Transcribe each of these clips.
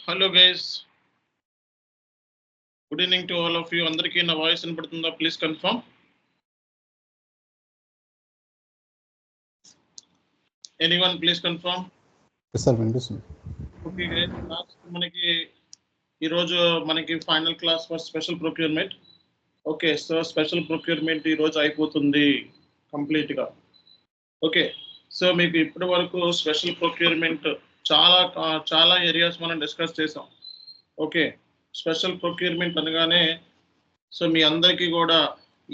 Hello guys, good evening to all of you. Andariki na voice inpadutunda, please confirm. Anyone please confirm? Yes sir, Vindusun. Okay guys, last manaki ee roju manaki final class for special procurement. Okay, so special procurement ee roju ayipotundi complete ga. Okay, so meeku ippadi varaku special procurement చాలా areas మనం discuss చేసాం. Okay, special procurement అనగానే so మీ అందరికీ కూడా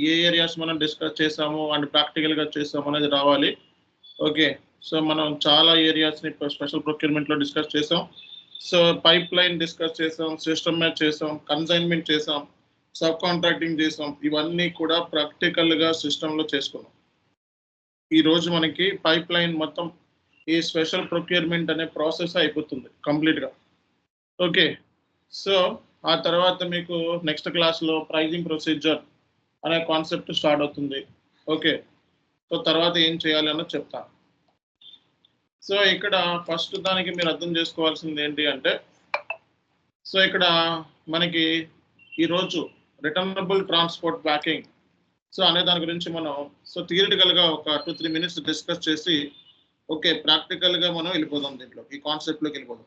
ఏ areas మనం discuss చేసాము and ప్రాక్టికల్గా చేసాము అనేది రావాలి. ఓకే, సో మనం చాలా ఏరియాస్ని స్పెషల్ ప్రొక్యూర్మెంట్లో డిస్కస్ చేసాం. సో పైప్ లైన్ డిస్కస్ చేసాం, సిస్టమ్ మ్యాచ్ చేసాం, కన్సైన్మెంట్ చేసాం, సబ్ కాంట్రాక్టింగ్ చేసాం. ఇవన్నీ కూడా ప్రాక్టికల్గా సిస్టంలో చేసుకున్నాం. ఈరోజు మనకి పైప్ లైన్ మొత్తం ఈ స్పెషల్ ప్రొక్యూర్మెంట్ అనే ప్రాసెస్ అయిపోతుంది కంప్లీట్గా. ఓకే, సో ఆ తర్వాత మీకు నెక్స్ట్ క్లాస్లో ప్రైజింగ్ ప్రొసీజర్ అనే కాన్సెప్ట్ స్టార్ట్ అవుతుంది. ఓకే, సో తర్వాత ఏం చేయాలి అన్నది చెప్తాను. సో ఇక్కడ ఫస్ట్ దానికి మీరు అర్థం చేసుకోవాల్సింది ఏంటి అంటే, సో ఇక్కడ మనకి ఈరోజు రిటర్నబుల్ ట్రాన్స్పోర్ట్ ప్యాకింగ్ సో అనే దాని గురించి మనం సో థియరిటికల్గా ఒక 2-3 minutes డిస్కస్ చేసి ఓకే ప్రాక్టికల్గా మనం వెళ్ళిపోదాం, దీంట్లో ఈ కాన్సెప్ట్లోకి వెళ్ళిపోదాం.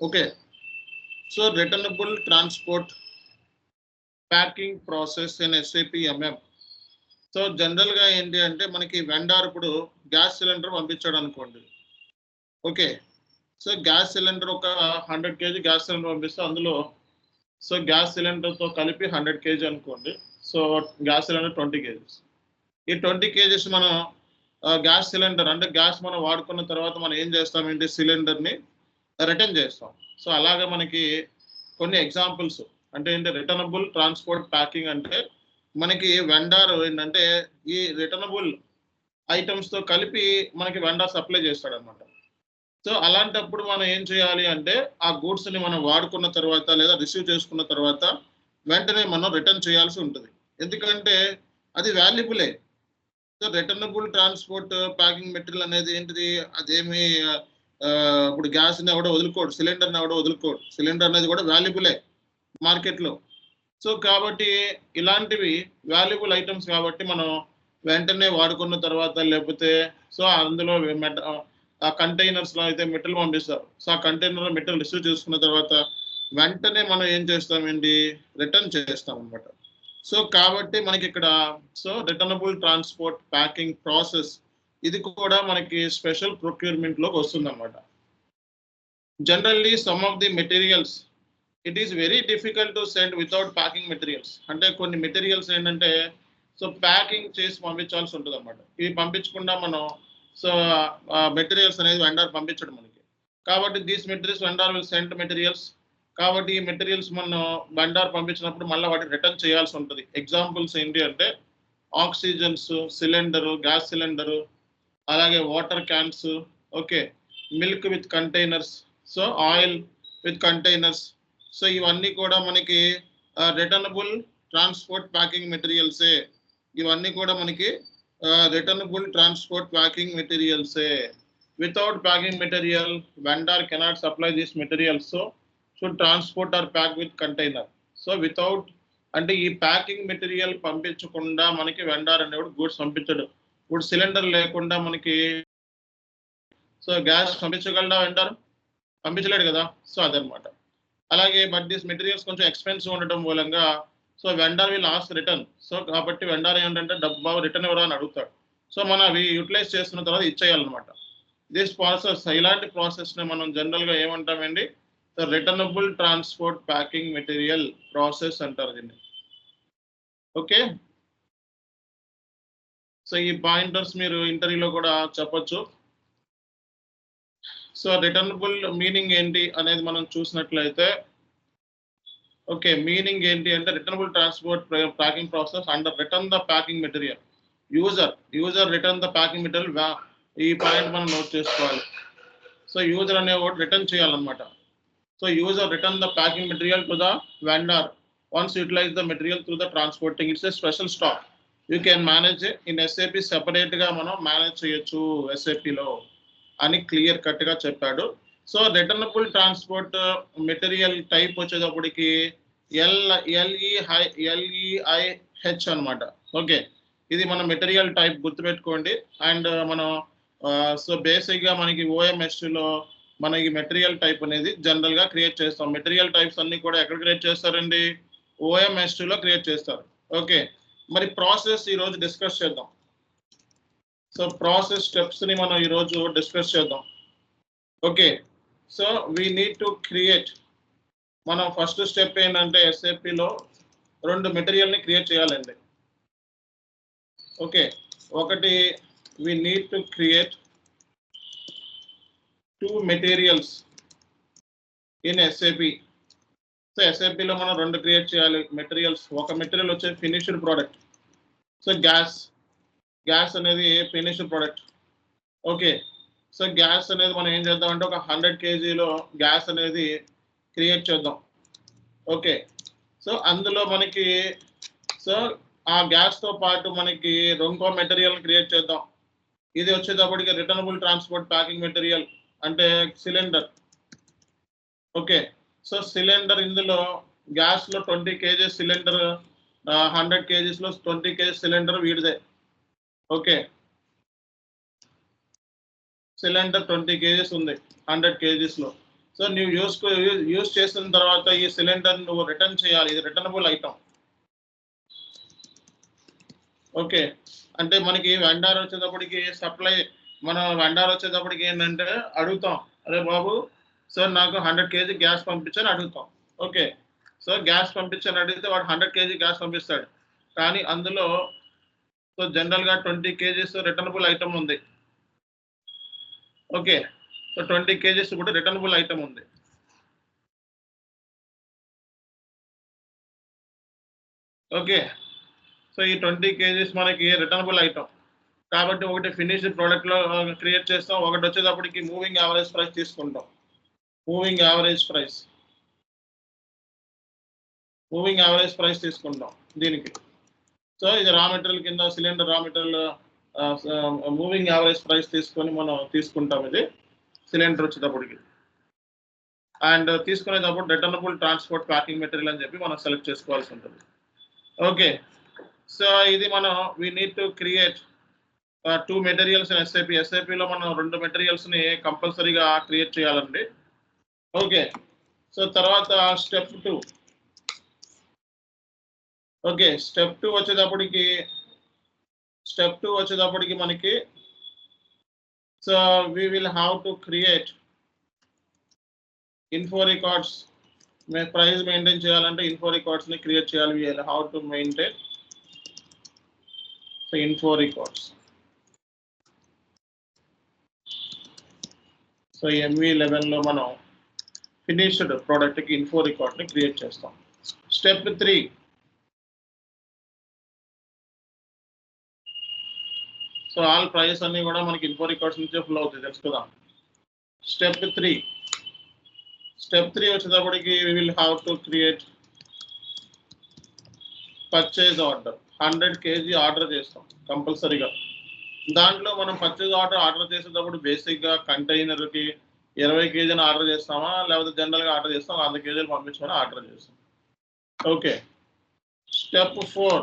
Okay, so returnable transport packing process in SAP MM. So జనరల్గా ఏంటి అంటే మనకి వెండార్ ఇప్పుడు గ్యాస్ సిలిండర్ పంపించాడు అనుకోండి. ఓకే, సో గ్యాస్ సిలిండర్ ఒక 100 kg గ్యాస్ సిలిండర్ పంపిస్తే అందులో సో గ్యాస్ సిలిండర్తో కలిపి 100 kg అనుకోండి. So gas cylinder 20 kg. ఈ 20 kg మనం గ్యాస్ సిలిండర్ అంటే గ్యాస్ మనం వాడుకున్న తర్వాత మనం ఏం చేస్తాం ఏంటి సిలిండర్ని రిటర్న్ చేస్తాం. సో అలాగే మనకి కొన్ని ఎగ్జాంపుల్స్ అంటే ఏంటి రిటర్నబుల్ ట్రాన్స్పోర్ట్ ప్యాకింగ్ అంటే మనకి వెండార్ ఏంటంటే ఈ రిటర్నబుల్ ఐటమ్స్తో కలిపి మనకి వెండార్ సప్లై చేస్తాడు అనమాట. సో అలాంటప్పుడు మనం ఏం చేయాలి అంటే ఆ గూడ్స్ని మనం వాడుకున్న తర్వాత లేదా రిసీవ్ చేసుకున్న తర్వాత వెంటనే మనం రిటర్న్ చేయాల్సి ఉంటుంది. ఎందుకంటే అది వాల్యుబులే. So returnable transport packing material అనేది ఏంటిది, అదేమి ఇప్పుడు గ్యాస్ని ఎవడో వదులుకోడు, సిలిండర్ని ఎవడో వదులుకోడు. సిలిండర్ అనేది కూడా వాల్యుబులే మార్కెట్లో. సో కాబట్టి ఇలాంటివి వాల్యుబుల్ ఐటమ్స్ కాబట్టి మనం వెంటనే వాడుకున్న తర్వాత లేకపోతే సో అందులో ఆ కంటైనర్స్లో అయితే మెటీరియల్ పంపిస్తారు. సో ఆ కంటైనర్లో మెటీరియల్ రిసీవ్ చేసుకున్న తర్వాత వెంటనే మనం ఏం చేస్తామండి రిటర్న్ చేస్తాం అనమాట. సో కాబట్టి మనకి ఇక్కడ so returnable transport packing process ఇది కూడా మనకి స్పెషల్ ప్రొక్యూర్మెంట్లోకి వస్తుంది అనమాట. Generally some of the materials it is very difficult to send without packing materials. అంటే కొన్ని మెటీరియల్స్ ఏంటంటే సో ప్యాకింగ్ చేసి పంపించాల్సి ఉంటుంది అనమాట. ఇవి పంపించకుండా మనం సో మెటీరియల్స్ అనేది వెండార్ పంపించడం మనకి. కాబట్టి these materials vendor will send materials. కాబట్టి ఈ మెటీరియల్స్ మనం వెండార్ పంపించినప్పుడు మళ్ళీ వాటిని రిటర్న్ చేయాల్సి ఉంటుంది. ఎగ్జాంపుల్స్ ఏంటి అంటే ఆక్సిజన్స్, సిలిండరు, గ్యాస్ సిలిండరు, అలాగే water cans, okay milk with containers, so oil with containers. So ఇవన్నీ కూడా మనకి రిటర్నబుల్ ట్రాన్స్పోర్ట్ ప్యాకింగ్ మెటీరియల్సే. ఇవన్నీ కూడా మనకి రిటర్నబుల్ ట్రాన్స్పోర్ట్ ప్యాకింగ్ మెటీరియల్సే. Without packing material vendor cannot supply this materials. So should transport or pack with container. So without అంటే ఈ packing material పంపించకుండా మనకి వెండార్ అనేవాడు గూడ్స్ పంపించడు. ఇప్పుడు సిలిండర్ లేకుండా మనకి సో గ్యాస్ పంపించగలడా వెండార్? పంపించలేడు కదా. సో అదనమాట. అలాగే బట్ దిస్ మెటీరియల్స్ కొంచెం ఎక్స్పెన్సివ్ ఉండటం మూలంగా so vendor will ask return. So కాబట్టి వెండార్ ఏంటంటే డబ్బు రిటర్న్ ఎవరో అని అడుగుతాడు. సో మనం అవి యూటిలైజ్ చేస్తున్న తర్వాత ఇచ్చేయాలన్నమాట. దిస్ ప్రాసెస్ ఇలాంటి ప్రాసెస్ని మనం జనరల్గా ఏమంటామండి returnable transport packing material process అంటారు దీన్ని. ఓకే, సో ఈ పాయింటర్స్ మీరు ఇంటర్వ్యూలో కూడా చెప్పొచ్చు. సో రిటర్నబుల్ మీనింగ్ ఏంటి అనేది మనం చూసినట్లయితే ఓకే మీనింగ్ ఏంటి అంటే returnable transport packing process and return the packing material. User return the packing material. ఈ పాయింట్ మనం నోట్ చేసుకోవాలి. సో యూజర్ అనేవాడు రిటర్న్ చేయాలన్నమాట. So user return the packing material to the vendor once utilize the material through the transporting. It's a special stock. You can manage it in SAP separate గా మనం manage చేయొచ్చు SAP లో అని clear cut గా చెప్పాడు. So returnable transport material type వచ్చేటప్పటికి LEIH అనమాట. Okay, ఇది మన మెటీరియల్ టైప్ గుర్తుపెట్టుకోండి. అండ్ మనం సో బేసిక్గా మనకి OMS2లో మనకి మెటీరియల్ టైప్ అనేది జనరల్ గా క్రియేట్ చేస్తాం. మెటీరియల్ టైప్స్ అన్ని కూడా ఎక్కడ క్రియేట్ చేస్తారండి? OMS2లో క్రియేట్ చేస్తారు. ఓకే, మరి ప్రాసెస్ ఈ రోజు డిస్కస్ చేద్దాం. సో ప్రాసెస్ స్టెప్స్ ని మనం ఈ రోజు డిస్కస్ చేద్దాం. Okay, so we need to create. మనం ఫస్ట్ స్టెప్ ఏంటంటే SAPలో 2 మెటీరియల్ ని క్రియేట్ చేయాలండి. ఓకే, ఒకటి we need to create 2 materials in SAP. So SAPలో మనం 2 క్రియేట్ చేయాలి మెటీరియల్స్. ఒక మెటీరియల్ వచ్చే ఫినిష్డ్ ప్రోడక్ట్. సో గ్యాస్ అనేది finished product. Okay, so gas అనేది మనం ఏం చేద్దామంటే ఒక 100 kgలో గ్యాస్ అనేది క్రియేట్ చేద్దాం. ఓకే, సో అందులో మనకి సో ఆ గ్యాస్తో పాటు మనకి ఇంకో మెటీరియల్ క్రియేట్ చేద్దాం. ఇది వచ్చేటప్పటికి రిటర్నబుల్ ట్రాన్స్పోర్ట్ ప్యాకింగ్ మెటీరియల్ అంటే సిలిండర్. ఓకే, సో సిలిండర్ ఇందులో గ్యాస్లో 20 kg సిలిండర్, 100 kgsలో 20 kg సిలిండర్ వీడిదే. ఓకే, సిలిండర్ 20 kgs ఉంది 100 kgsలో. సో నువ్వు యూజ్ చేసిన తర్వాత ఈ సిలిండర్ నువ్వు రిటర్న్ చేయాలి. ఇది రిటర్నబుల్ ఐటమ్. ఓకే, అంటే మనకి వెండార్ వచ్చేటప్పటికి వెండార్ వచ్చేటప్పటికి ఏంటంటే అడుగుతాం, అరే బాబు సార్ నాకు 100 kg గ్యాస్ పంపించని అడుగుతాం. ఓకే, సో గ్యాస్ పంపించని అడిగితే వాడు 100 kg గ్యాస్ పంపిస్తాడు. కానీ అందులో సో జనరల్గా 20 kgs రిటర్నబుల్ ఐటమ్ ఉంది. ఓకే, సో 20 kgs కూడా రిటర్నబుల్ ఐటమ్ ఉంది. ఓకే, సో ఈ 20 kgs మనకి రిటర్నబుల్ ఐటమ్ కాబట్టి ఒకటి ఫినిష్డ్ ప్రోడక్ట్లో క్రియేట్ చేస్తాం. ఒకటి వచ్చేటప్పటికి మూవింగ్ యావరేజ్ ప్రైస్ తీసుకుంటాం. మూవింగ్ యావరేజ్ ప్రైస్ తీసుకుంటాం దీనికి. సో ఇది రా మెటీరియల్ కింద cylinder raw material moving average price తీసుకొని మనం తీసుకుంటాం. ఇది సిలిండర్ వచ్చేటప్పటికి. అండ్ తీసుకునేటప్పుడు రిటర్నబుల్ ట్రాన్స్పోర్ట్ ప్యాకింగ్ మెటీరియల్ అని చెప్పి మనం సెలెక్ట్ చేసుకోవాల్సి ఉంటుంది. ఓకే, సో ఇది మనం we need to create 2 materials in SAPలో మనం 2 మెటీరియల్స్ని కంపల్సరీగా క్రియేట్ చేయాలండి. ఓకే, సో తర్వాత స్టెప్ 2. ఓకే, స్టెప్ 2 వచ్చేటప్పటికి మనకి so we will have to create info records. Price maintain చేయాలంటే ఇన్ఫో రికార్డ్స్ని క్రియేట్ చేయాలి. We will have to maintain info records. So MV11లో మనం ఫినిష్డ్ ప్రోడక్ట్కి ఇన్ఫో రికార్డ్ని క్రియేట్ చేస్తాం. స్టెప్ 3. సో ఆల్ ప్రైస్ అన్ని కూడా మనకి ఇన్ఫో రికార్డ్స్ నుంచే ఫుల్ అవుతాయి, తెలుసు కదా. స్టెప్ 3 వచ్చేటప్పటికి we will have to create purchase order. 100 kg order చేస్తాం కంపల్సరీగా. దాంట్లో మనం పర్చేజ్ ఆర్డర్ చేసేటప్పుడు బేసిక్గా కంటైనర్కి 20 kg ఆర్డర్ చేస్తామా, లేకపోతే జనరల్గా ఆర్డర్ చేస్తాం 100 kg పంపించమని ఆర్డర్ చేస్తాం. ఓకే, స్టెప్ 4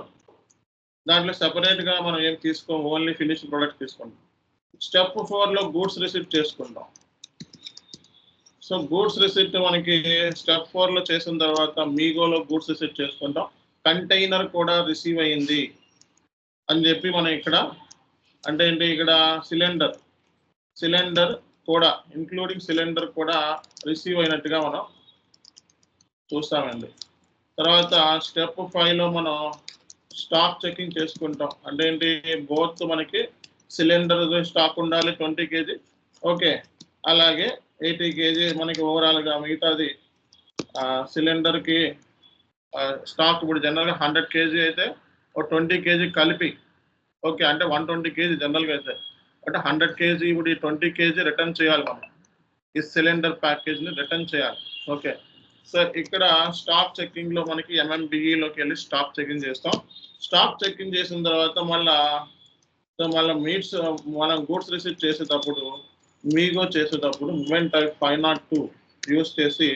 దాంట్లో సెపరేట్గా మనం ఏం తీసుకోం, ఓన్లీ ఫినిష్డ్ ప్రోడక్ట్ తీసుకుంటాం. స్టెప్ 4లో గూడ్స్ రిసిప్ట్ చేసుకుంటాం. సో గూడ్స్ రిసిప్ట్ మనకి స్టెప్ 4లో చేసిన తర్వాత మీగోలో గూడ్స్ రిసిప్ట్ చేసుకుంటాం. కంటైనర్ కూడా రిసీవ్ అయ్యింది అని చెప్పి మనం ఇక్కడ అంటే ఏంటి, ఇక్కడ సిలిండర్ కూడా ఇంక్లూడింగ్ సిలిండర్ కూడా రిసీవ్ అయినట్టుగా మనం చూస్తామండి. తర్వాత స్టెప్ 5లో మనం స్టాక్ చెకింగ్ చేసుకుంటాం. అంటే ఏంటి, బోత్ మనకి సిలిండర్ స్టాక్ ఉండాలి 20 kg. ఓకే, అలాగే 80 kg మనకి ఓవరాల్గా మిగతాది సిలిండర్కి స్టాక్. ఇప్పుడు జనరల్గా 100 kg అయితే ఒక 20 kg కలిపి, ఓకే, అంటే 120 kg జనరల్గా అయితే, అంటే 100 kg ఇప్పుడు 20 kg రిటర్న్ చేయాలి మనం. ఈ సిలిండర్ ప్యాకేజ్ని రిటర్న్ చేయాలి. ఓకే, సో ఇక్కడ స్టాక్ చెకింగ్లో మనకి MMBEలోకి వెళ్ళి స్టాక్ చెకింగ్ చేస్తాం. స్టాక్ చెకింగ్ చేసిన తర్వాత మళ్ళీ మీట్స్ మనం గూడ్స్ రిసీవ్ చేసేటప్పుడు మీగో చేసేటప్పుడు మూమెంట్ టైప్ 502 యూస్ చేసి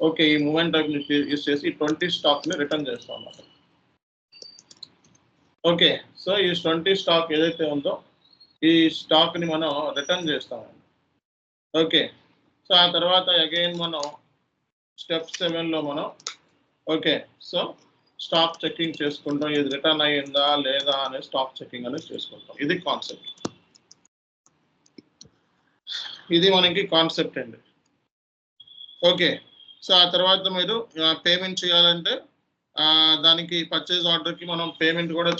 ఓకే ఈ మూమెంట్ టైప్ యూస్ చేసి 20 స్టాక్ని రిటర్న్ చేస్తాం అన్నమాట. ఓకే సో ఈ 20 స్టాక్ ఏదైతే ఉందో ఈ స్టాక్ని మనం రిటర్న్ చేస్తామండి. ఓకే సో ఆ తర్వాత అగైన్ మనం స్టెప్ 7లో మనం ఓకే సో స్టాక్ చెకింగ్ చేసుకుంటాం, ఇది రిటర్న్ అయ్యిందా లేదా అనే స్టాక్ చెకింగ్ అనేది చేసుకుంటాం. ఇది కాన్సెప్ట్, ఇది మనకి కాన్సెప్ట్ అండి. ఓకే సో ఆ తర్వాత మీరు పేమెంట్ చేయాలంటే దానికి పర్చేజ్ ఆర్డర్కి మనం పేమెంట్ కూడా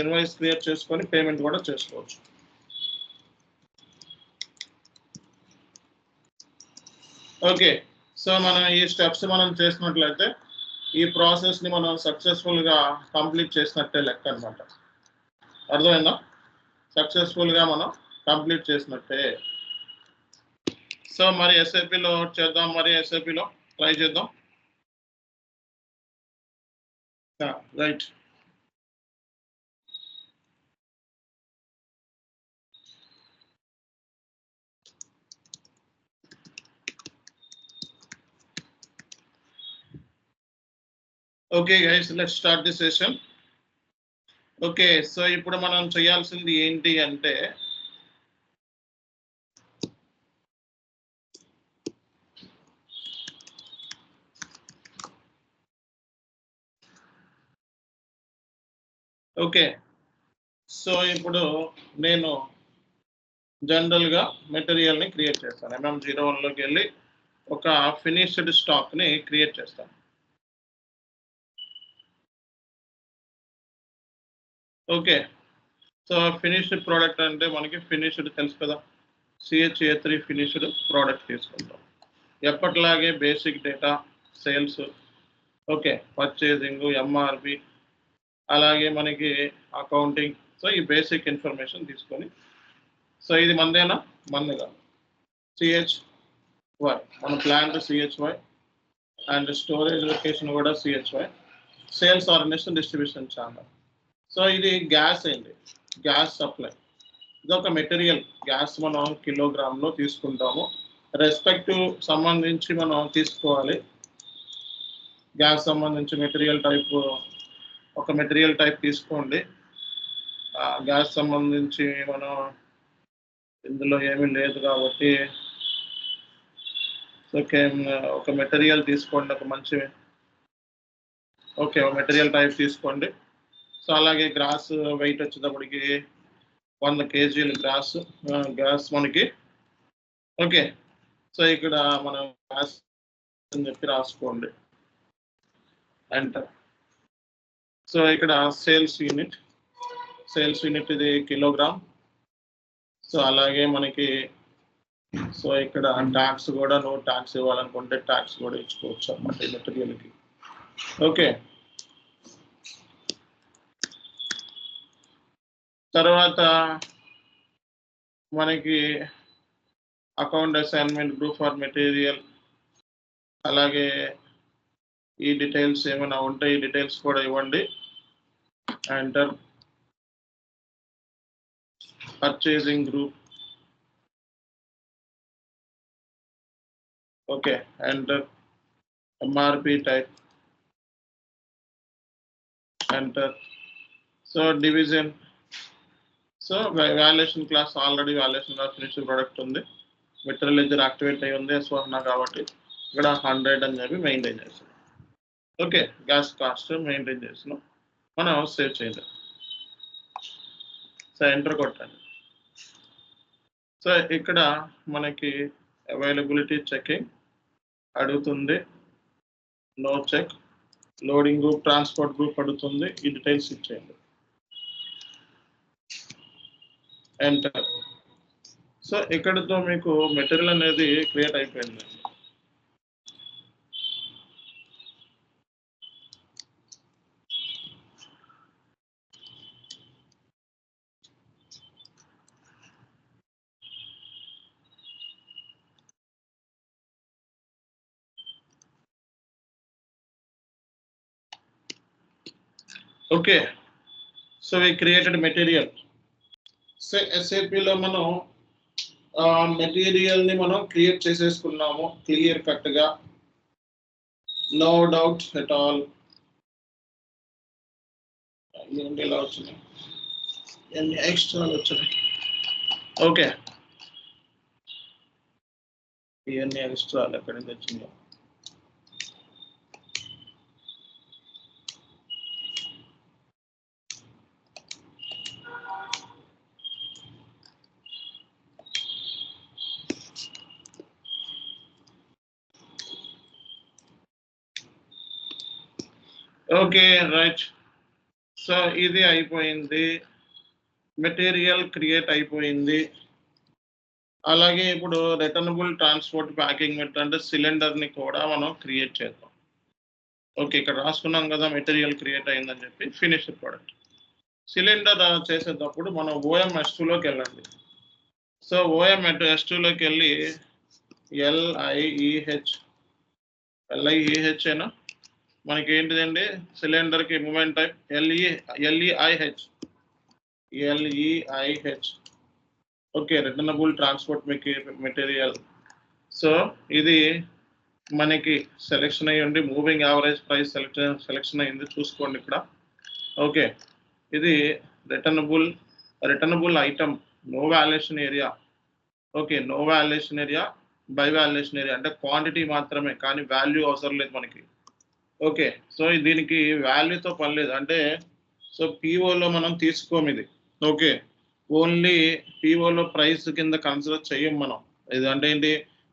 ఇన్వాయిస్ క్రియేట్ చేసుకొని పేమెంట్ కూడా చేసుకోవచ్చు. ఓకే సో మనం ఈ స్టెప్స్ మనం చేసినట్లయితే ఈ ప్రాసెస్ని మనం సక్సెస్ఫుల్గా కంప్లీట్ చేసినట్టే లెక్క అనమాట. అర్థమైందా? సక్సెస్ఫుల్గా మనం కంప్లీట్ చేసినట్టే. సో మరి ఎస్ఏపిలో చేద్దాం, మరి ఎస్ఏపిలో ట్రై చేద్దాం. Right okay guys let's start the session. Okay so ఇప్పుడు మనం చేయాల్సింది ఏంటి అంటే ఓకే సో ఇప్పుడు నేను జనరల్గా మెటీరియల్ని క్రియేట్ చేస్తాను. MM01లోకి వెళ్ళి ఒక ఫినిష్డ్ స్టాక్ని క్రియేట్ చేస్తాను. ఓకే సో ఫినిష్డ్ ప్రోడక్ట్ అంటే మనకి ఫినిష్డ్ తెలుసు కదా, CHA3 ఫినిష్డ్ ప్రోడక్ట్ తీసుకుంటాం. ఎప్పటిలాగే basic data, sales, okay purchasing, MRP, అలాగే మనకి అకౌంటింగ్. సో ఈ బేసిక్ ఇన్ఫర్మేషన్ తీసుకొని సో ఇది మందేనా? మంది కాదు, CHY మన plant CHY and storage location కూడా CHY, sales organisation, distribution channel. So ఇది గ్యాస్ ఏంటి, గ్యాస్ సప్లై. ఇది ఒక మెటీరియల్, గ్యాస్ మనం కిలోగ్రామ్లో తీసుకుంటాము. రెస్పెక్టివ్ సంబంధించి మనం తీసుకోవాలి. గ్యాస్ సంబంధించి మెటీరియల్ టైప్ ఒక మెటీరియల్ టైప్ తీసుకోండి. గ్యాస్ సంబంధించి మనం ఇందులో ఏమీ లేదు కాబట్టి ఓకే ఒక మెటీరియల్ తీసుకోండి, ఒక మంచి ఓకే ఒక మెటీరియల్ టైప్ తీసుకోండి. సో అలాగే గ్రాస్ వెయిట్ వచ్చేటప్పటికి 100 kg గ్యాస్ మనకి. ఓకే సో ఇక్కడ మనం గ్యాస్ అని చెప్పి రాసుకోండి, ఎంటర్. సో ఇక్కడ సేల్స్ యూనిట్ ఇది కిలోగ్రామ్. సో అలాగే మనకి సో ఇక్కడ ట్యాక్స్ కూడా నో ట్యాక్స్ ఇవ్వాలనుకుంటే ట్యాక్స్ కూడా ఇచ్చుకోవచ్చు అన్నమాట ఈ మెటీరియల్కి. ఓకే తర్వాత మనకి account assignment, group for material, అలాగే ఈ డీటెయిల్స్ ఏమైనా ఉంటే ఈ డీటెయిల్స్ కూడా ఇవ్వండి, enter. Purchasing group, okay enter. MRP type, enter. So division, so valuation class already valuation class finished product ఉంది, మెటీరియల్ లెడ్జర్ యాక్టివేట్ అయ్యి ఉంది S1 కాబట్టి ఇక్కడ 100 అని చెప్పి మెయింటైన్ చేస్తున్నాం. ఓకే గ్యాస్ కాస్ట్ మెయింటైన్ చేస్తున్నాం. మనం సేవ్ చేయాలి. సో ఎంటర్ కొట్టండి. సో ఇక్కడ మనకి అవైలబిలిటీ చెకింగ్ అడుగుతుంది, no check. Loading group, transport group అడుగుతుంది, ఈ డీటెయిల్స్ ఇచ్చేయండి, ఎంటర్. సో ఇక్కడతో మీకు మెటీరియల్ అనేది క్రియేట్ అయిపోయింది. Okay so we created material. So SAPలో మనం మెటీరియల్ ని మనం క్రియేట్ చేసేసుకున్నాము క్లియర్ కట్ గా, నో డౌట్ ఎట్ ఆల్. ఏంటి ఇలా వచ్చినాయి, ఎన్ని ఎక్స్ట్రా వచ్చినాయి? ఓకే, ఇవన్నీ ఎక్స్ట్రా ఎక్కడి నుంచి వచ్చిందో. Okay right. సో ఇది అయిపోయింది, మెటీరియల్ క్రియేట్ అయిపోయింది. అలాగే ఇప్పుడు రిటర్నబుల్ ట్రాన్స్పోర్ట్ ప్యాకింగ్ మెటీరియల్ అంటే సిలిండర్ ని కూడా మనం క్రియేట్ చేద్దాం. ఓకే, ఇక్కడ రాసుకున్నాం కదా మెటీరియల్ క్రియేట్ అయిందని చెప్పి, ఫినిష్డ్ ప్రోడక్ట్. సిలిండర్ చేసేటప్పుడు మనం OMS2లోకి వెళ్ళండి. సో OMS2లోకి వెళ్ళి LIEH అయినా మనకి ఏంటిదండి, సిలిండర్కి movement type LEIH. Okay, returnable transport material. So ఇది మనకి సెలెక్షన్ అయ్యండి, మూవింగ్ యావరేజ్ ప్రైస్ సెలెక్షన్ అయ్యింది, చూసుకోండి ఇక్కడ. ఓకే, ఇది returnable item, no valuation area. Okay, no valuation area, by valuation area అంటే క్వాంటిటీ మాత్రమే, కానీ వాల్యూ అవసరం లేదు మనకి. ఓకే, సో దీనికి వాల్యూతో పని లేదు, అంటే సో పీఓలో మనం తీసుకోము ఇది. ఓకే, ఓన్లీ పీఓలో ప్రైస్ కింద కన్సిడర్ చేయం మనం. ఇది అంటే ఏంటి,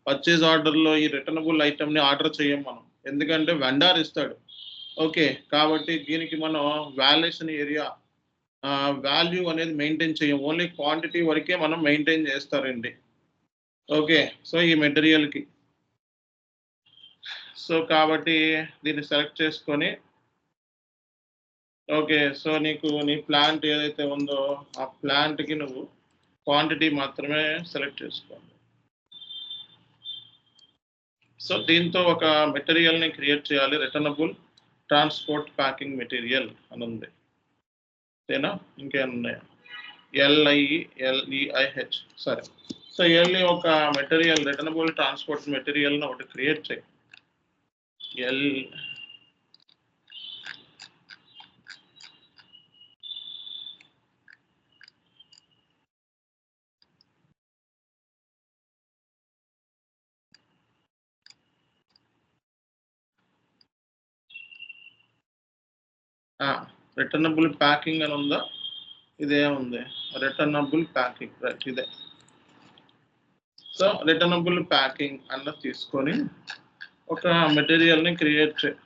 పర్చేజ్ ఆర్డర్లో ఈ రిటర్నబుల్ ఐటమ్ని ఆర్డర్ చేయం మనం, ఎందుకంటే వెండార్ ఇస్తాడు. ఓకే, కాబట్టి దీనికి మనం వాల్యుయేషన్ ఏరియా వాల్యూ అనేది మెయింటైన్ చేయం, ఓన్లీ క్వాంటిటీ వరకే మనం మెయింటైన్ చేస్తారండి. ఓకే, సో ఈ మెటీరియల్కి. సో కాబట్టి దీన్ని సెలెక్ట్ చేసుకొని, ఓకే, సో నీకు నీ ప్లాంట్ ఏదైతే ఉందో ఆ ప్లాంట్కి నువ్వు క్వాంటిటీ మాత్రమే సెలెక్ట్ చేసుకోండి. సో దీంతో ఒక మెటీరియల్ని క్రియేట్ చేయాలి, రిటర్నబుల్ ట్రాన్స్పోర్ట్ ప్యాకింగ్ మెటీరియల్ అని ఉంది. అంతేనా, ఇంకేమైనా ఉన్నాయా? LIEH. సరే, సో LE ఒక మెటీరియల్, రిటర్నబుల్ ట్రాన్స్పోర్ట్ మెటీరియల్ని ఒకటి క్రియేట్ చేయి. రిటర్నబుల్ ప్యాకింగ్ అని ఉందా? ఇదే ఉంది, రిటర్నబుల్ ప్యాకింగ్, రైట్, ఇదే. సో రిటర్నబుల్ ప్యాకింగ్ అన్న తీసుకొని ఒక మెటీరియల్ని క్రియేట్ చేయి.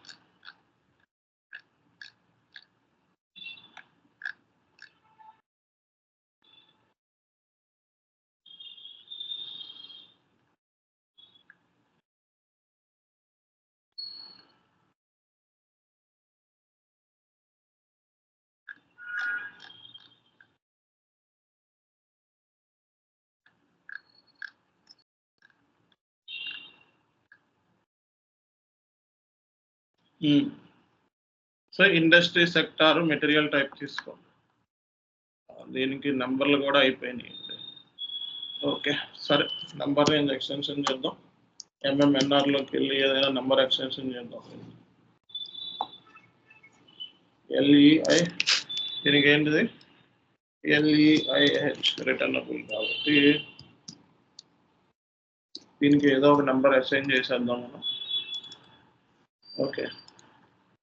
So industry sector material type తీసుకో, దీనికి నంబర్లు కూడా అయిపోయినాయి. ఓకే, సరే, నంబర్ రేంజ్ ఎక్స్టెన్షన్ చేద్దాం. MMNRలోకి వెళ్ళి ఏదైనా నంబర్ ఎక్స్టెన్షన్ చేద్దాం. LEI, దీనికి ఏంటిది LEIH, రిటర్నబుల్ కాబట్టి దీనికి ఏదో ఒక నెంబర్ అసైన్ చేసేద్దాం మనం. ఓకే,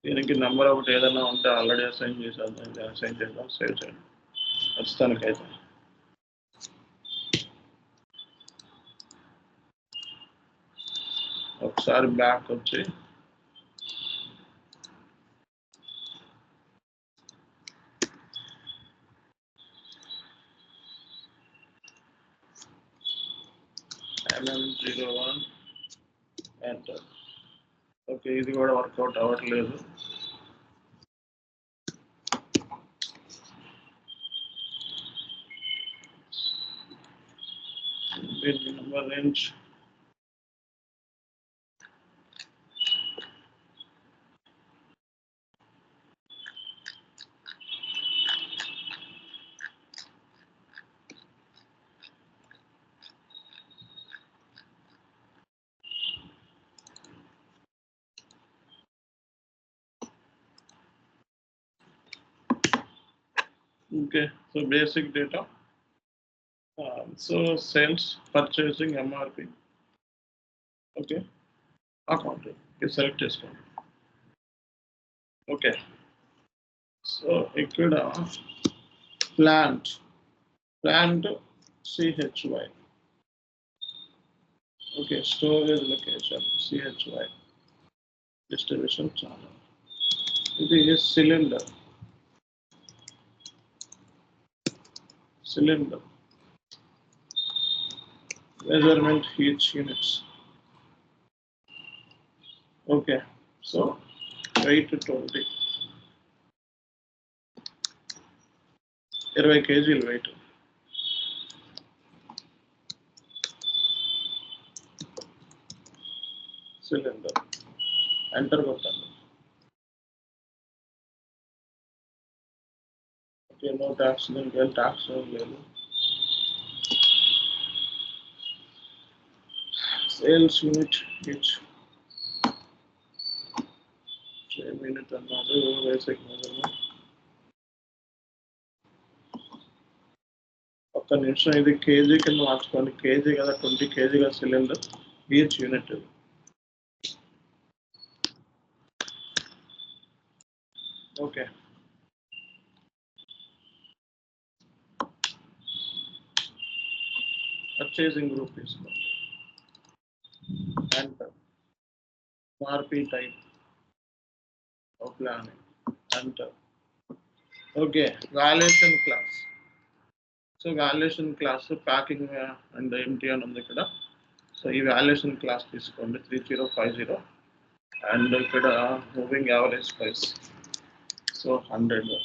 దీనికి నెంబర్ ఒకటి ఏదైనా ఉంటే ఆల్రెడీ అసైన్ చేసేద్దాం, అసైన్ చేద్దాం, సేవ్ చేయండి ఖచ్చితానికైతే. ఒకసారి బ్యాక్ వచ్చి MM01 ఎంటర్. ఓకే, ఇది కూడా వర్కౌట్ అవ్వట్లేదు. దీనికి number range Okay, so basic data. So sales, purchasing, MRP. Okay, accounting. You select this one. Okay, so ఇక్కడ plant CHY. Okay, storage location CHY. Distribution channel. It is cylinder. Measurement each units. Okay, so weight 20. 20 kg weight. Cylinder. Enter కొట్టాలి. Okay, no tax, then tax లేదు. Sales unit each. Same unit అన్నారు. Basic measurement. ఒక్క నిమిషం, ఇది KG కింద మార్చుకోండి. KG కదా, 20 kg cylinder each unit. Okay, purchasing group తీసుకోండి. Enter. MRP type planning. Enter. Okay, valuation class. So valuation class packing and empty అని ఉంది ఇక్కడ. సో ఈ వాల్యుయేషన్ క్లాస్ తీసుకోండి 3050. అండ్ ఇక్కడ మూవింగ్ యావరేజ్ ప్రైస్ సో 100.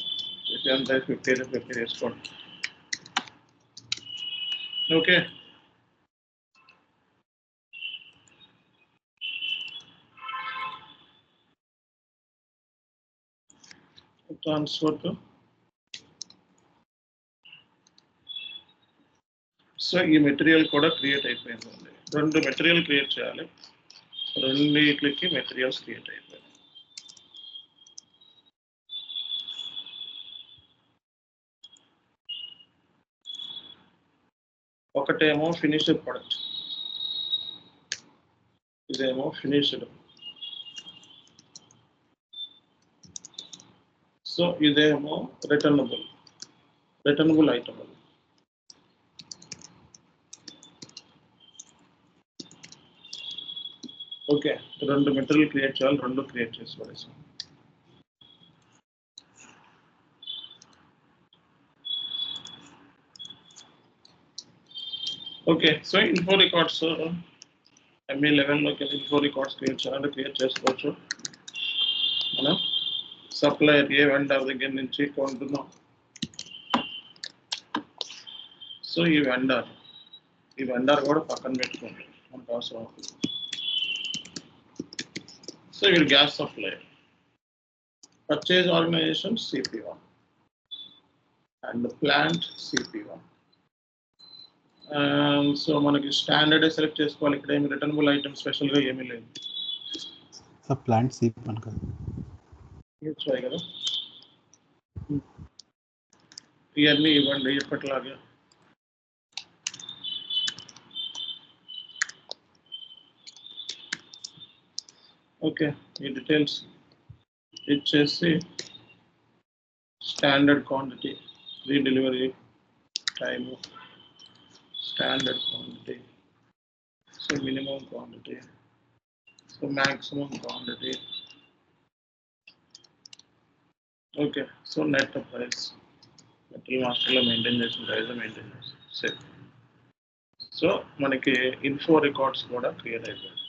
ఎంత 50 తీసుకోండి. Okay, transfer to. సో ఈ మెటీరియల్ కూడా క్రియేట్ అయిపోయిందండి. 2 మెటీరియల్ క్రియేట్ చేయాలి. 2 మెటీరియల్స్ క్రియేట్ అయిపోయాయి. ఒకటేమో ఫినిష్డ్ ప్రొడక్ట్, ఇదేమో ఫినిష్డ్. సో ఇదేమో returnable item. Okay, 2 material create చేయాలి. 2 క్రియేట్ చేసి పడేసాం. Okay, so info records ME 11లోకి ఇన్ఫో రికార్డ్స్ క్రియేట్ చేసుకోవచ్చు. మనం సప్లయర్ ఏ వెండర్ దగ్గర నుంచి కొంటున్నాం. సో ఈ వెండర్ కూడా పక్కన పెట్టుకోండి మనకు అవసరం. సో ఇక్కడ gas supplier, purchase organisation CP1 and plant CP1. So మనకి స్టాండర్డ్ సెలెక్ట్ చేసుకోవాలి. ఇక్కడ ఏమి రిటర్నబుల్ ఐటమ్ స్పెషల్గా ఏమీ లేదు. ప్లాంట్ CP1 కదా, కదా. ఇవన్నీ ఇవ్వండి ఎప్పటిలాగా. ఓకే, ఈ డీటెయిల్స్ ఇచ్చేసి standard quantity, redelivery time, standard quantity, so minimum quantity, so maximum quantity. Okay, so net price material మాస్టర్లో మెయింటైన్ చేసిన ప్రైస్ మెయింటైన్ చేసి సేమ్. సో మనకి ఇన్ఫో రికార్డ్స్ కూడా క్రియేట్ అయిపోయాయి.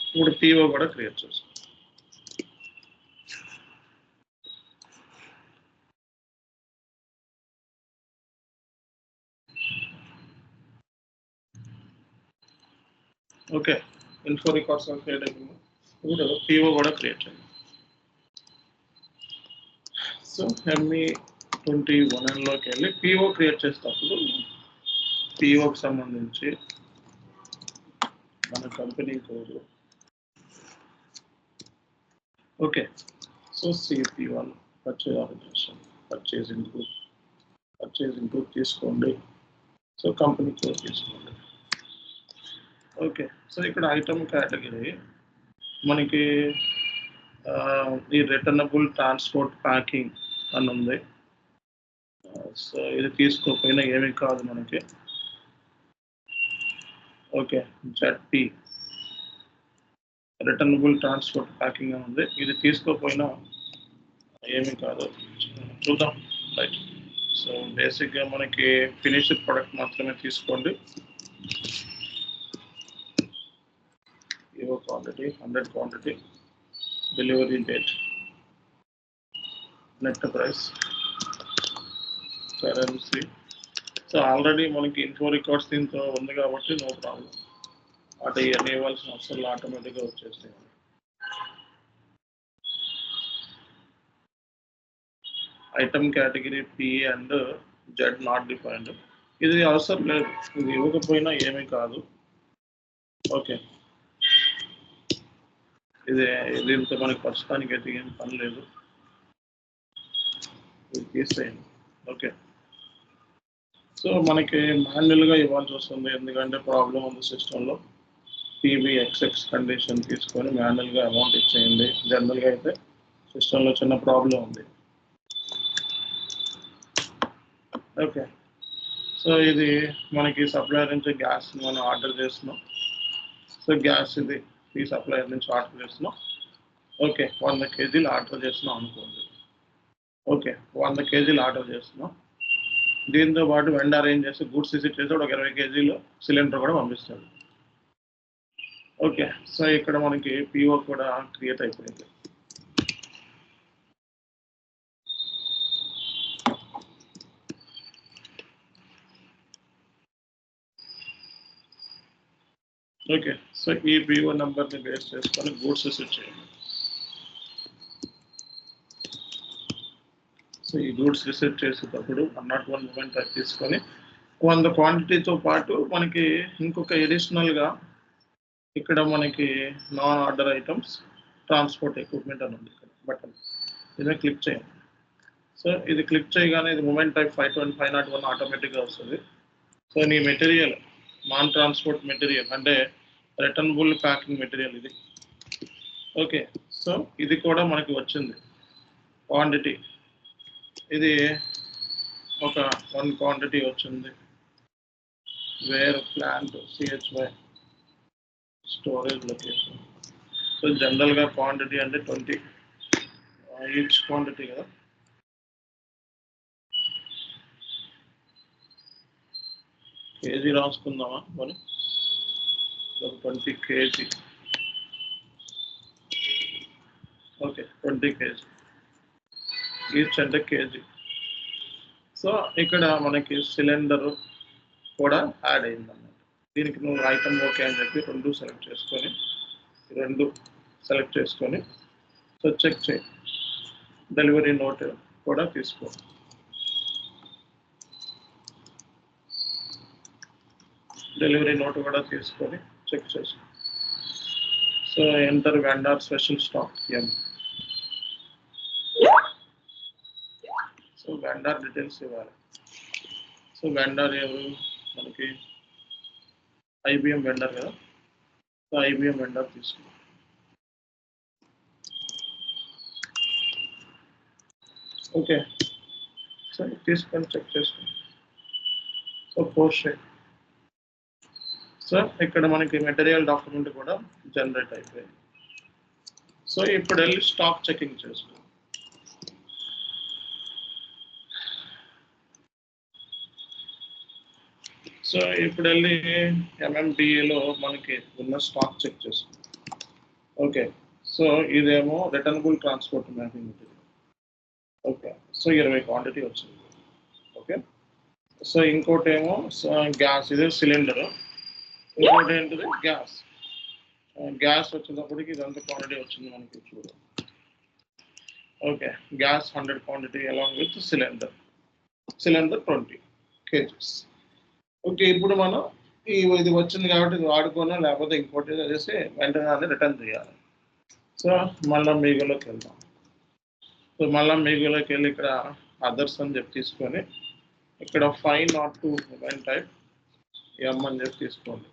ఇప్పుడు PO కూడా క్రియేట్ చేస్తాం. ఓకే, ఇన్ఫో రికార్డ్స్ క్రియేట్ అయిపోయింది. ఇప్పుడు PO కూడా క్రియేట్ చేయండి. సో ME 21లోకి వెళ్ళి PO క్రియేట్ చేసేటప్పుడు POకి సంబంధించి మన company code. Okay, so CP1 purchase organisation purchasing group తీసుకోండి. సో కంపెనీ కోడ్ తీసుకోండి. ఓకే, సో ఇక్కడ ఐటమ్ కేటగిరీ మనకి ఈ రిటర్నబుల్ ట్రాన్స్పోర్ట్ ప్యాకింగ్ అని ఉంది. సో ఇది తీసుకోకపోయినా ఏమీ కాదు మనకి. Okay, ZP returnable transport packing అని ఉంది. ఇది తీసుకోకపోయినా ఏమీ కాదు, చూద్దాం. రైట్, సో బేసిక్గా మనకి ఫినిష్డ్ ప్రోడక్ట్ మాత్రమే తీసుకోండి. ఇవో quantity 100 quantity, delivery date, net price, currency. So already మనకి ఇన్ఫో రికార్డ్స్ దీంతో ఉంది కాబట్టి నో ప్రాబ్లం. అటు ఇవన్నీ ఇవ్వాల్సిన అవసరం ఆటోమేటిక్గా వచ్చేస్తాయి. Item category P and Z not defined. ఇది అవసరం లేదు, ఇది ఇవ్వకపోయినా ఏమీ కాదు. ఓకే, దీంతో మనకి ప్రస్తుతానికి అయితే ఏం పని లేదు, ఇది తీసేయండి. ఓకే, సో మనకి మాన్యువల్గా ఇవ్వాల్సి వస్తుంది, ఎందుకంటే ప్రాబ్లం ఉంది సిస్టంలో. PBXX కండిషన్ తీసుకొని మాన్యువల్గా అమౌంట్ ఇచ్చేయండి. జనరల్గా అయితే సిస్టంలో చిన్న ప్రాబ్లం ఉంది. ఓకే, సో ఇది మనకి సప్లయర్ నుంచి గ్యాస్ మనం ఆర్డర్ చేస్తున్నాం. సో గ్యాస్ ఇది ఈ సప్లయర్ నుంచి ఆర్డర్ చేస్తున్నాం. ఓకే, 100 kgలు ఆర్డర్ చేస్తున్నాం అనుకోండి. ఓకే, 100 kgలు ఆర్డర్ చేస్తున్నాం. దీంతో పాటు వెండర్ ఏం చేస్తే గూడ్స్ విజిట్ చేస్తే ఒక 20 kgలు సిలిండర్ కూడా పంపిస్తాడు. ఓకే, సో ఇక్కడ మనకి PO కూడా క్రియేట్ అయిపోయింది. ఓకే, సో ఈ PO నెంబర్ని బేస్ చేసుకొని గూడ్స్ విజిట్ చేయండి. సో ఈ గూడ్స్ రిసీవ్ చేసేటప్పుడు 101 మూమెంట్ తీసుకొని 100 క్వాంటిటీతో పాటు మనకి ఇంకొక ఎడిషనల్గా ఇక్కడ మనకి non order items transport equipment అని ఉంది. ఇక్కడ బటన్ ఇదే క్లిక్ చేయండి. సో ఇది క్లిక్ చేయగానే ఇది మూమెంట్ టైప్ 501 ఆటోమేటిక్గా వస్తుంది. సో నీ మెటీరియల్ నాన్ ట్రాన్స్పోర్ట్ మెటీరియల్ అంటే రిటర్నబుల్ ప్యాకింగ్ మెటీరియల్ ఇది. ఓకే, సో ఇది కూడా మనకి వచ్చింది క్వాంటిటీ. ఇది ఒక 1 క్వాంటిటీ వచ్చింది. Where plant CHY storage location. So జనరల్గా క్వాంటిటీ అంటే 20 ఈచ్ క్వాంటిటీ కదా. కేజీ రాసుకుందామా మరి, 20 kg. ఓకే, 20 kg ఈచ్ అంటే కేజీ. సో ఇక్కడ మనకి సిలిండర్ కూడా యాడ్ అయిందన్నమాట. దీనికి నువ్వు ఐటమ్ ఓకే అని చెప్పి 2 సెలెక్ట్ చేసుకొని సో చెక్ చేయి. డెలివరీ నోట్ కూడా తీసుకో. డెలివరీ నోట్ కూడా తీసుకొని చెక్ చేసుకో. So enter vendor special stock M. So vendor details ఇవ్వాలి. సో వెండర్ ఎవరు మనకి IBM వెండర్ కదా. సో IBM వెండర్ తీసుకో. ఓకే, సో తీసుకొని చెక్ చేసుకోండి. సో పోస్ట్ చేయండి. సో ఇక్కడ మనకి మెటీరియల్ డాక్యుమెంట్ కూడా జనరేట్ అయిపోయింది. సో ఇప్పుడు వెళ్ళి స్టాక్ చెకింగ్ చేసుకో. సో ఇప్పుడు వెళ్ళి MMDAలో మనకి ఉన్న స్టాక్ చెక్ చేసుకో. ఓకే, సో ఇదేమో returnable transport mapping material. Okay, so 20 quantity వచ్చింది. ఓకే, సో ఇంకోటి ఏమో గ్యాస్, ఇదే సిలిండర్. ఇంకోటి ఏంటిది గ్యాస్ వచ్చేటప్పటికి ఇదంతా క్వాంటిటీ వచ్చింది మనకి చూడు. Okay, gas 100 quantity along with cylinder 20 kgs. Okay, ఇప్పుడు మనం ఇది వచ్చింది కాబట్టి ఇది వాడుకోనా, లేకపోతే ఇంకోటి చేసి వెంటనే అది రిటర్న్ చేయాలి. సో మళ్ళీ మీగోలోకి వెళ్దాం. సో మళ్ళీ మీగోలోకి వెళ్ళి ఇక్కడ అదర్స్ అని చెప్పి తీసుకొని ఇక్కడ 502 మొబైల్ టైప్ ఎం అని చెప్పి తీసుకోండి.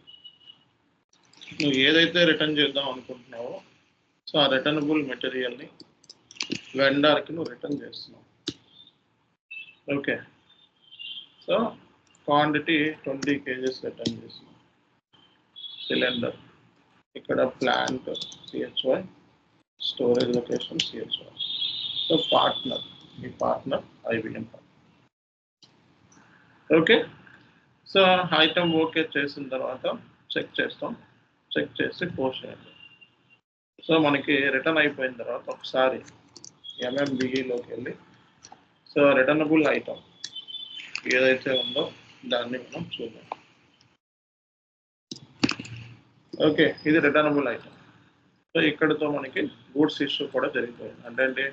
నువ్వు ఏదైతే రిటర్న్ చేద్దాం అనుకుంటున్నావో సో ఆ రిటర్నబుల్ మెటీరియల్ని వెండర్కి నువ్వు రిటర్న్ చేస్తున్నావు. Okay, so quantity 20 kgs return చేస్తున్నావు. సిలిండర్ ఇక్కడ plant CHY, storage location CHY. So partner, మీ partner IBM. Okay, so item okay చేసిన తర్వాత చెక్ చేస్తాం. చెక్ చేసి పోస్ట్ చేయండి. సో మనకి రిటర్న్ అయిపోయిన తర్వాత ఒకసారి MMBEలోకి వెళ్ళి సో రిటర్నబుల్ ఐటమ్ ఏదైతే ఉందో దాన్ని మనం చూద్దాం. ఓకే, ఇది రిటర్నబుల్ ఐటమ్. సో ఇక్కడతో మనకి గూడ్స్ ఇష్యూ కూడా జరిగిపోయింది. అంటే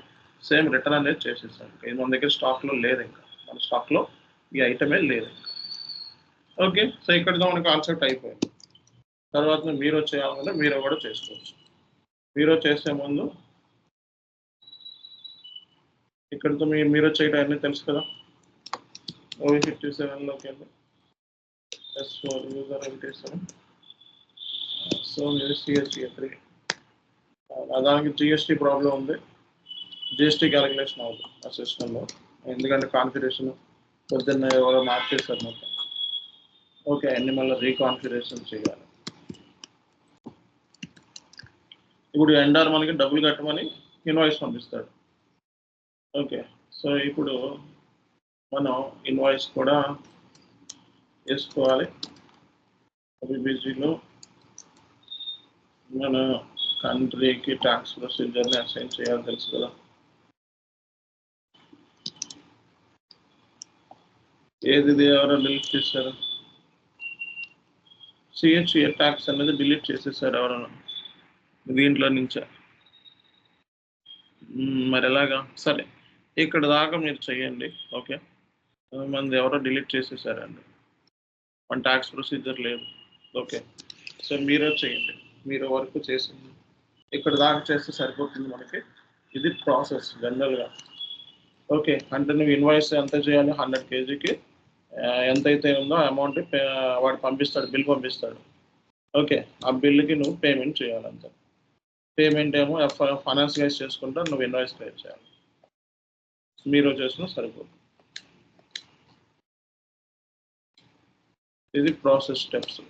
సేమ్ రిటర్న్ అనేది చేసేసాం. ఇది మన దగ్గర స్టాక్లో లేదు, ఇంకా మన స్టాక్లో ఈ ఐటమే లేదు ఇంకా. ఓకే, సో ఇక్కడతో మనకి కాన్సెప్ట్ అయిపోయింది. తర్వాత మీరు చేయాలంటే మీరు కూడా చేసుకోవచ్చు. మీరు చేసే ముందు ఇక్కడతో మీరు చేయడం అన్నీ తెలుసు కదా. OE57లోకి వెళ్ళి S4 యూజర్ 87. సో మీరు CSA3 దానికి GST ప్రాబ్లం ఉంది. GST క్యాలిక్యులేషన్ అవుతుంది ఆ సిస్టంలో, ఎందుకంటే కాన్ఫిగరేషన్ పొద్దున్న ఎవరో మార్చేస్తారు మొత్తం. ఓకే, అన్ని మళ్ళీ రీకాన్ఫిగరేషన్ చేయాలి. ఇప్పుడు ఎండార్ మనకి డబ్బులు కట్టమని ఇన్వాయిస్ పంపిస్తాడు. ఓకే, సో ఇప్పుడు మనం ఇన్వాయిస్ కూడా వేసుకోవాలి. OBBGలో మన కంట్రీకి ట్యాక్స్ ప్రొసీజర్ని అసైన్ చేయాలి, తెలుసు కదా. ఏది ఎవరో డిలీట్ చేశారు, CHA ట్యాక్స్ అనేది డిలీట్ చేసేసారు ఎవరైనా దీంట్లో నుంచే. మరి ఎలాగా? సరే, ఇక్కడ దాకా మీరు చెయ్యండి. ఓకే, మంది ఎవరో డిలీట్ చేసేసారండి, మన ట్యాక్స్ ప్రొసీజర్ లేదు. ఓకే, సో మీరే చేయండి, మీరు వర్క్ చేసింది ఇక్కడ దాకా చేస్తే సరిపోతుంది మనకి. ఇది ప్రాసెస్ జనరల్గా. ఓకే, అంటే నువ్వు ఇన్వాయిస్ ఎంత చేయాలి, 100 kgకి ఎంతైతే ఉందో అమౌంట్ వాడు పంపిస్తాడు, బిల్ పంపిస్తాడు. ఓకే, ఆ బిల్లుకి నువ్వు పేమెంట్ చేయాలంతే. పేమెంట్ ఏమో ఫైనాన్స్ గైస్ చేసుకుంటా, నువ్వు ఇన్వాయిస్ పే చేయాలి. మీరు చేసినా సరిపోతుంది. ఇది ప్రాసెస్ స్టెప్స్.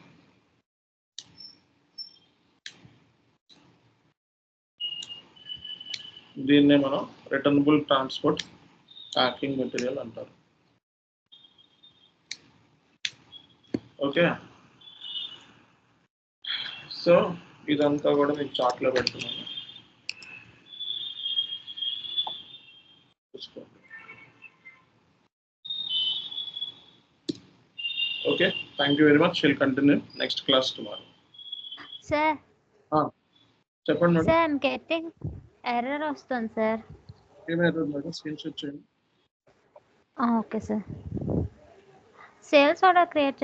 దీన్నే మనం రిటర్నబుల్ ట్రాన్స్పోర్ట్ ప్యాకింగ్ మెటీరియల్ అంటారు. ఓకే, సో ఇదంతా కూడా మీకు చార్ట్లో పెడుతున్నాను, చూసుకోండి. Okay, thank you very much. Will continue next class tomorrow. Sir చెప్పండి మేడం. సార్ గెట్టింగ్ ఎర్రర్ వస్తుంది సార్. ఏమైనా మేడం స్క్రీన్ షాట్ చేయండి. Okay sir, sales order create